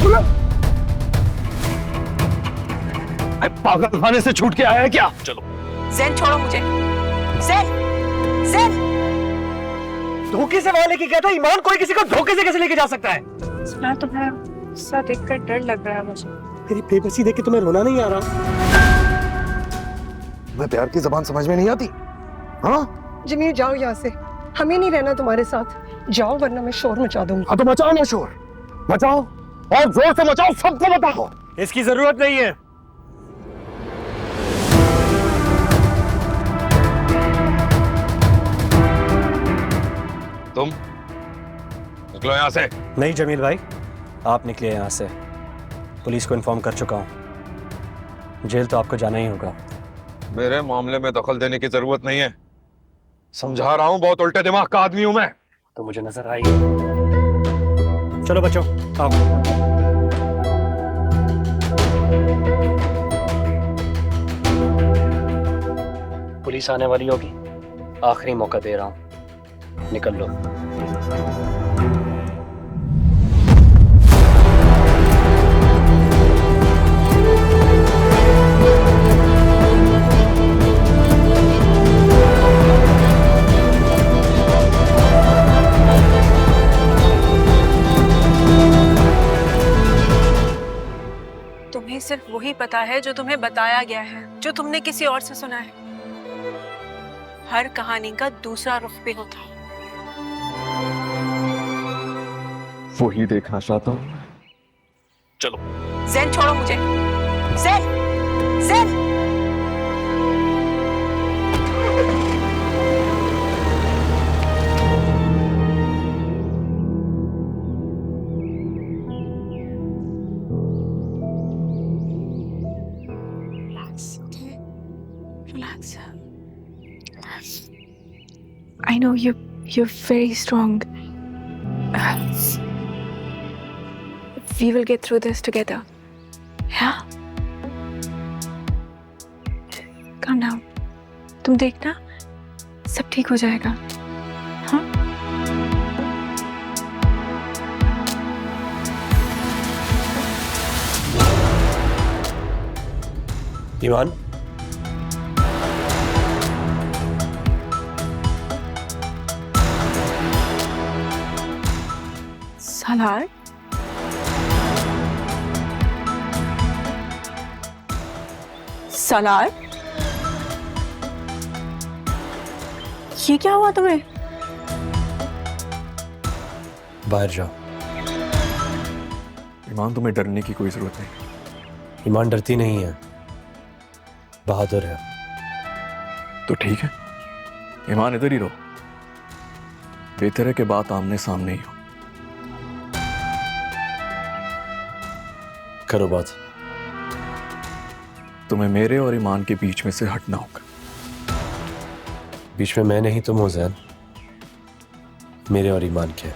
तूने? पागल खाने से छूट के आया है क्या? चलो। ज़ैन छोड़ो मुझे। ज़ैन, ज़ैन। धोखे से वहां लेके गया था। ईमान कोई किसी को धोखे से कैसे लेके जा सकता है? सुना, तुम्हें सा देखकर डर लग रहा है मुझे। तेरी बेबसी देख के तुम्हें रोना नहीं आ रहा? मैं प्यार की जबान समझ में नहीं आती। हाँ जमीर जाओ यहाँ से, हमें नहीं रहना तुम्हारे साथ। जाओ वरना मैं शोर मचा दूंगी। हाँ तो मचाओ ना शोर, मचाओ और जोर से मचाओ, सबको बताओ। इसकी जरूरत नहीं है। तुम निकलो यहाँ से। नहीं जमील भाई, आप निकलिए यहाँ से। पुलिस को इन्फॉर्म कर चुका हूँ। जेल तो आपको जाना ही होगा। मेरे मामले में दखल देने की जरूरत नहीं है, समझा रहा हूँ। बहुत उल्टे दिमाग का आदमी हूं मैं। तो मुझे नजर आई। चलो बच्चों आओ। पुलिस आने वाली होगी, आखिरी मौका दे रहा हूं, निकल लो। तुम्हें सिर्फ वही पता है जो तुम्हें बताया गया है, जो तुमने किसी और से सुना है। हर कहानी का दूसरा रुख भी होता है। वही देखना चाहता हूँ। चलो। ज़ैन छोड़ो मुझे। ज़ैन, ज़ैन। Relax. I know you're very strong. We will get through this together. Yeah. Calm down. तुम देखना, सब ठीक हो जाएगा। हाँ? ईमान, सालार, सालार, ये क्या हुआ तुम्हें? बाहर जाओ। ईमान, तुम्हें डरने की कोई जरूरत नहीं। ईमान डरती नहीं है, बहादुर है। तो ठीक है, ईमान इधर ही रहो। बेहतर है कि बात आमने सामने ही हो। करो बात। तुम्हें मेरे और ईमान के बीच में से हटना होगा। बीच में मैं नहीं तुम हो ज़ैन, मेरे और ईमान के।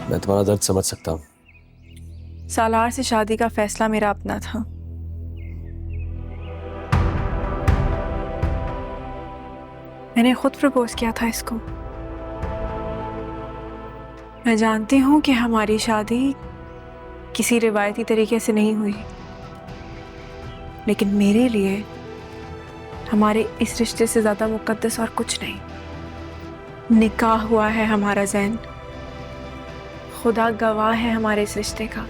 मैं तुम्हारा दर्द समझ सकता हूँ। सालार से शादी का फैसला मेरा अपना था। मैंने खुद प्रपोज किया था इसको। मैं जानती हूँ कि हमारी शादी किसी रिवायती तरीके से नहीं हुई, लेकिन मेरे लिए हमारे इस रिश्ते से ज़्यादा मुकद्दस और कुछ नहीं। निकाह हुआ है हमारा ज़ैन, खुदा गवाह है हमारे इस रिश्ते का।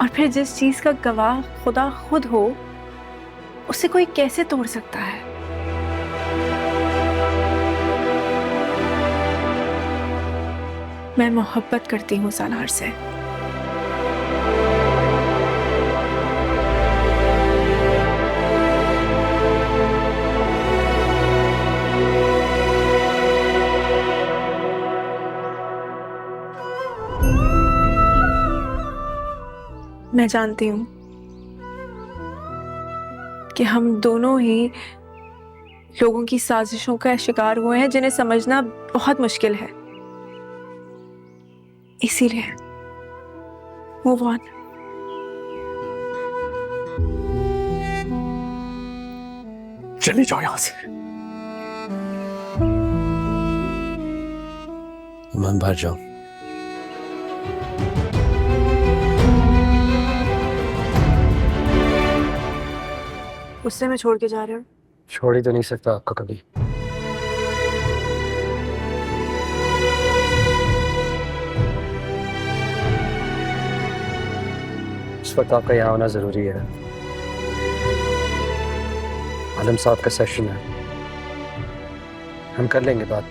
और फिर जिस चीज़ का गवाह खुदा खुद हो, उसे कोई कैसे तोड़ सकता है? मैं मोहब्बत करती हूँ सालार से। मैं जानती हूँ कि हम दोनों ही लोगों की साजिशों का शिकार हुए हैं, जिन्हें समझना बहुत मुश्किल है। इसीलिए मूव ऑन। चली जाओ यहां से। मैं बाहर जाऊं? उससे मैं छोड़ के जा रही हूँ। छोड़ ही तो नहीं सकता आपको कभी। इस वक्त आपका यहाँ होना जरूरी है। आलम साहब का सेशन है, हम कर लेंगे बात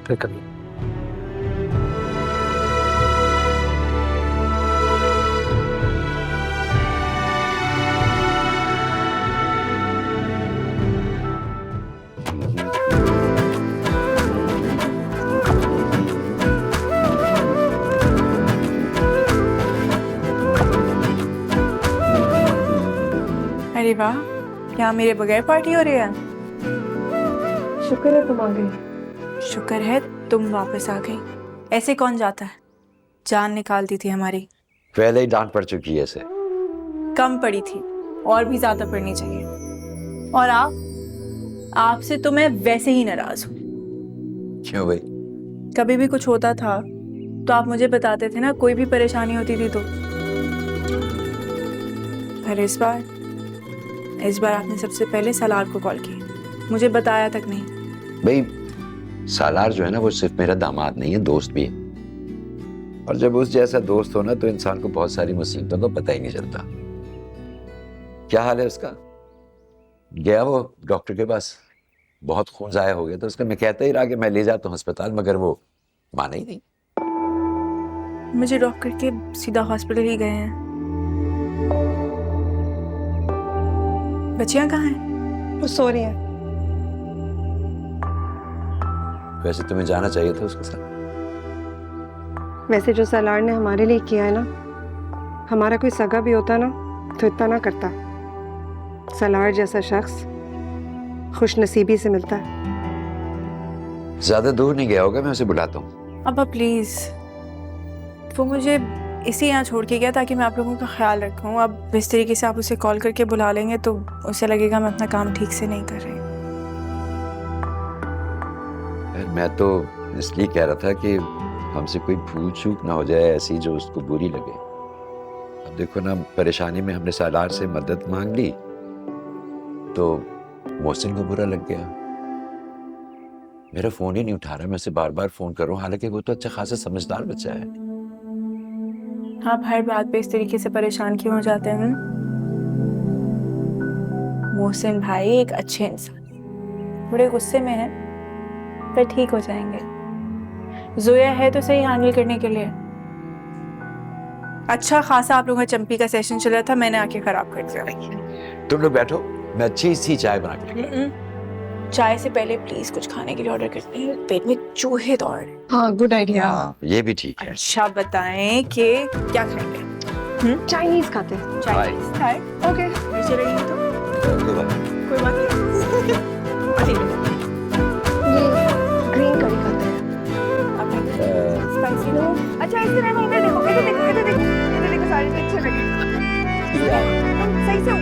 फिर कभी। अरे वाह, क्या मेरे बगैर पार्टी हो रही है? शुक्र है तुम आ गई। शुक्र है तुम वापस आ गई। ऐसे कौन जाता है? जान निकाल दी थी हमारी। पहले ही डांट पड़ चुकी है इसे। कम पड़ी थी, और भी ज्यादा पड़नी चाहिए। और आपसे तो मैं वैसे ही नाराज हूँ। क्यों भाई? कभी भी कुछ होता था तो आप मुझे बताते थे ना, कोई भी परेशानी होती थी तो। पर इस बार आपने सबसे पहले सलार को कॉल किया, मुझे बताया तक नहीं। भाई सालार जो है ना वो सिर्फ मेरा दामाद नहीं है, दोस्त भी है। और जब उस जैसा दोस्त हो ना तो इंसान को बहुत सारी मुसीबतों का पता ही नहीं चलता। क्या हाल है उसका? गया वो डॉक्टर के पास, बहुत खून जाया हो गया तो उसका मैं कहता ही रहा कि मैं ले जाता हूँ अस्पताल, मगर वो माना ही नहीं। मुझे डॉक्टर के सीधा हॉस्पिटल ही गए हैं। बच्चियां कहाँ हैं? वो सो रही है। वैसे तुम्हें जाना चाहिए था उसके साथ। वैसे जो सलार ने हमारे लिए किया है ना, हमारा कोई सगा भी होता ना तो इतना ना करता। सलार जैसा शख्स खुश नसीबी से मिलता है। ज्यादा दूर नहीं गया होगा, मैं उसे बुलाता हूँ। अब प्लीज, वो मुझे इसी यहाँ छोड़ के गया ताकि मैं आप लोगों का ख्याल रखूं। अब इस तरीके से आप उसे कॉल करके बुला लेंगे तो उसे लगेगा मैं अपना काम ठीक से नहीं कर रही। मैं तो इसलिए कह रहा था कि हमसे कोई भूल चूक ना हो जाए ऐसी जो उसको बुरी लगे। अब देखो ना, परेशानी में हमने सालार से मदद मांग ली तो मोहसिन को बुरा लग गया। मेरा फोन ही नहीं उठा रहा, मैं उसे बार बार फोन करूं, हालांकि वो तो अच्छा खासा समझदार बच्चा है। आप हर बात पे इस तरीके से परेशान क्यों हो जाते हैं? मोहसिन भाई एक अच्छे इंसान, बड़े गुस्से में है पर ठीक हो जाएंगे। जोया है तो सही हैंडल करने के लिए। अच्छा खासा आप लोगों का चंपी का सेशन चल रहा था, मैंने आके खराब कर दिया। तुम लोग बैठो, मैं अच्छी सी चाय बना के लेके आता हूं। चाय से पहले प्लीज कुछ खाने के लिए ऑर्डर करते हैं, पेट में चूहे दौड़ रहे हैं। हाँ, गुड आइडिया। ये भी ठीक है। अच्छा बताएं कि क्या खाएंगे? चाइनीज खाते हैं। चाइनीज खाए? ओके, मिर्ची लगेंगी तो कोई बात नहीं। ये ग्रीन करी खाते हैं। स्पाइसी लो। अच्छा इस तरह में इधर देखो, इधर देखो, इधर देखो, इधर देखो, सारे में अच्छे लगे। सही से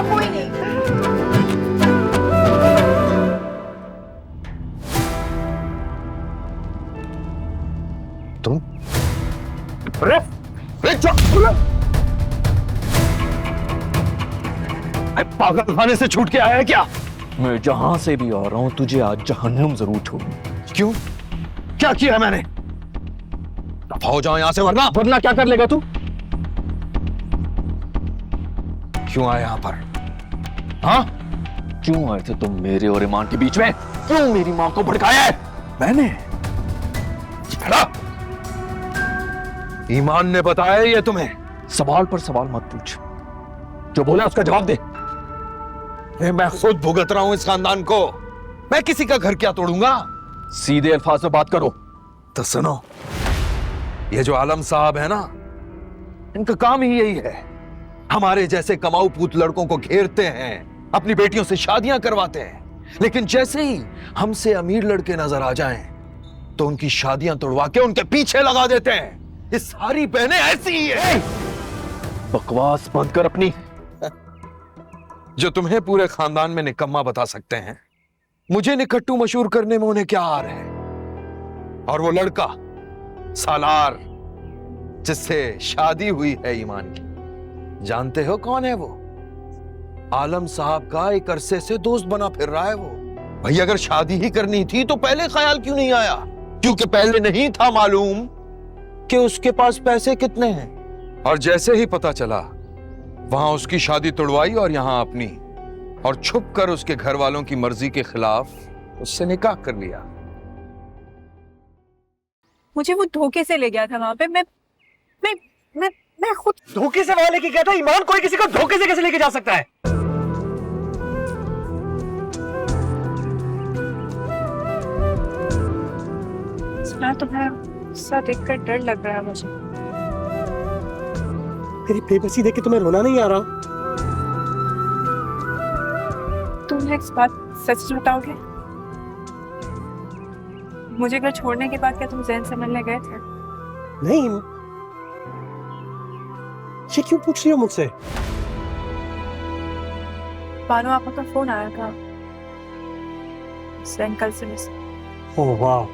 कोई नहीं। तुम पागल खाने से छूट के आया है क्या? मैं जहां से भी आ रहा हूं तुझे आज जहन्नुम जरूर छोड़ूं। क्यों? क्या किया है मैंने? दफा हो जाओ यहां से, वरना क्या कर लेगा तू? क्यों आया यहां पर? हाँ, क्यों आए थे तुम मेरे और ईमान के बीच में? क्यों मेरी मां को भड़काया है? मैंने? ईमान ने बताया ये तुम्हें? सवाल पर सवाल मत पूछ, जो बोला उसका जवाब दे। मैं खुद भुगत रहा हूं इस खानदान को, मैं किसी का घर क्या तोड़ूंगा? सीधे अल्फाज में बात करो। तो सुनो, ये जो आलम साहब है ना, इनका काम ही यही है हमारे जैसे कमाऊ पूत लड़कों को घेरते हैं, अपनी बेटियों से शादियां करवाते हैं, लेकिन जैसे ही हमसे अमीर लड़के नजर आ जाएं, तो उनकी शादियां तोड़वा के उनके पीछे लगा देते हैं। ये सारी बहनें ऐसी ही है। बकवास बंद कर अपनी। जो तुम्हें पूरे खानदान में निकम्मा बता सकते हैं, मुझे निकट्टू मशहूर करने में उन्हें क्या हार है। और वो लड़का सालार जिससे शादी हुई है ईमान की, जानते हो कौन है वो? आलम साहब का एक अरसे से दोस्त बना फिर रहा है वो। भाई अगर शादी ही करनी थी तो पहले ख्याल क्यों नहीं आया? क्योंकि पहले नहीं था मालूम कि उसके पास पैसे कितने हैं। और जैसे ही पता चला, वहां उसकी शादी तोड़वाई और यहां अपनी, और छुप कर उसके घर वालों की मर्जी के खिलाफ उससे निकाह कर लिया। मुझे वो धोखे से ले गया था वहां पे। मैं खुद धोखे से वहां लेके गया था। ईमान, कोई किसी को धोखे से कैसे लेके जा सकता है? तुम्हारा सा देखकर डर लग रहा है मुझे। मेरी बेबसी देख के तुम्हें रोना नहीं आ रहा? तुम एक बात सच बताओगे? मुझे घर छोड़ने के बाद क्या तुम जैन से मिलने गए थे? नहीं। ये क्यों पूछ रही हो मुझसे? बानो आपका तो फोन आया था जैन कल से मिस। ओह वाह,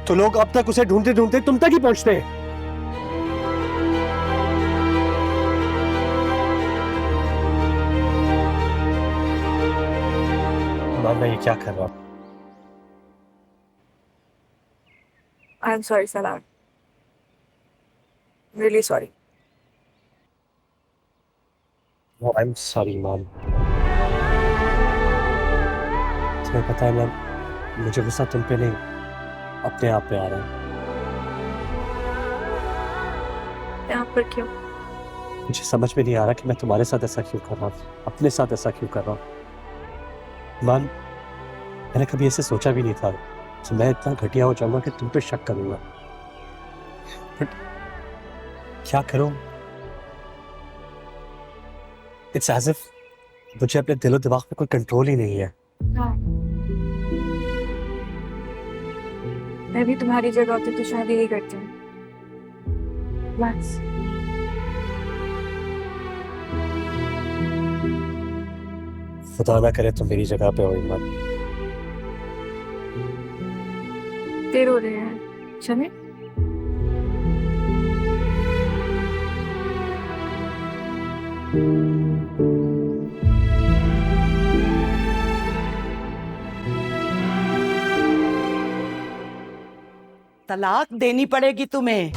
तो लोग अब तक उसे ढूंढते ढूंढते तुम तक ही पहुंचते हैं। मैं ये क्या कर रहा हूँ? I am sorry Salaar, really sorry. I am sorry ma'am. तुम्हें पता है मैम, मुझे गुस्सा तुम पे नहीं, अपने आप पे आ रहा है। यहाँ पर क्यों? मुझे समझ में नहीं आ रहा कि मैं तुम्हारे साथ ऐसा क्यों कर रहा हूँ, अपने साथ ऐसा क्यों कर रहा हूँ। मान, मैंने कभी ऐसे सोचा भी नहीं था कि मैं इतना घटिया हो जाऊंगा कि तुम पे शक करूंगा। बट क्या करूं? इट्स एज इफ मुझे अपने दिलो दिमाग पे कोई कंट्रोल ही नहीं है। हाँ, मैं भी तुम्हारी जगह होती तो शादी ही करती हूँ। बस खुदा ना करे तुम मेरी जगह पे हो ईमान। देर हो रही है, चले? तलाक देनी पड़ेगी तुम्हें।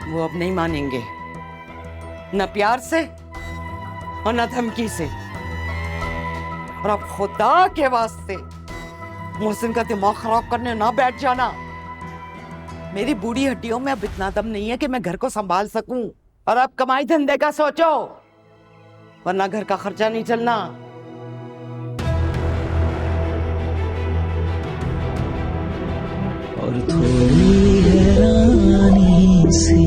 वो अब नहीं मानेंगे, न प्यार से और न धमकी से। और अब खुदा के वास्ते मोहसिन का दिमाग खराब करने ना बैठ जाना। मेरी बूढ़ी हड्डियों में अब इतना दम नहीं है कि मैं घर को संभाल सकूं। और अब कमाई धंधे का सोचो, वरना घर का खर्चा नहीं चलना। और थोड़ी हैरानी सी